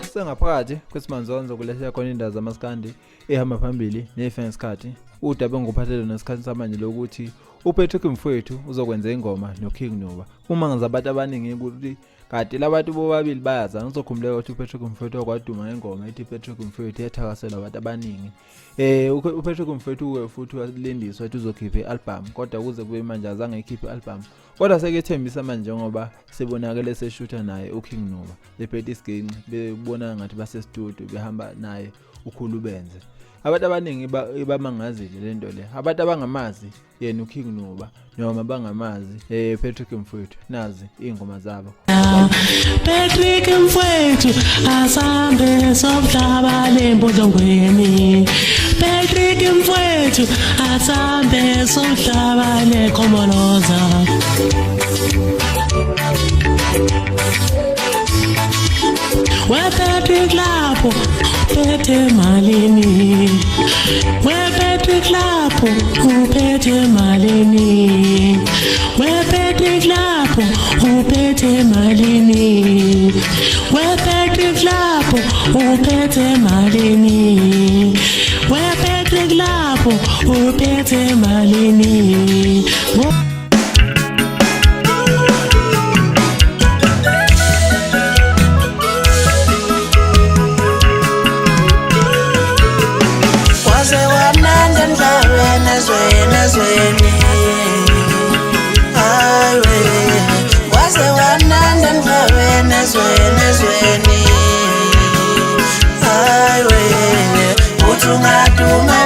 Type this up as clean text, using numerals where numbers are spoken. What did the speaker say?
Sengaphakathi kwesimanzonzo kulesiya khona indawo zamaskandi ehamba phambili nefa ngesikhathi udaba ngophathele nesikhathi samanje lokuthi uPatrick Mfowethu uzokwenza ingoma noKing Nuba. Uma ngaza abantu abaningi ukuthi kade labantu bobabili bayazana ngizokhumbuleka ukuthi uPatrick Mfowethu wakwaduma ngengoma ethi Patrick Mfowethu yathakasela abantu abaningi. uPatrick Mfowethu futhi walindiswa ukuthi uzokhipha ialbum kodwa kuze kube manje azange ekhiphe ialbum. Kodwa sekethembisa manje ngoba sebonakele seshutha naye uKing Nuba. Lephethe isiginci bebona ngathi base studio behamba naye ukhulubenze. Abantu abaningi bamangazile lento le. Abantu abangamazi yena uKing Nuba noma bangamazi Patrick Mfowethu nazi ingoma zabo. Patrick Mfowethu asambe somhlaba lembodongweni. Patrick Mfowethu asambe somhlaba lekhomoloza. Patrick lapho uphethe malini. Patrick lapho uphethe malini. Patrick lapho uphethe malini. Patrick lapho uphethe malini. Patrick lapho uphethe malini. Nazweni highway waze wamnanda mfawe nazweni highway uthungaduma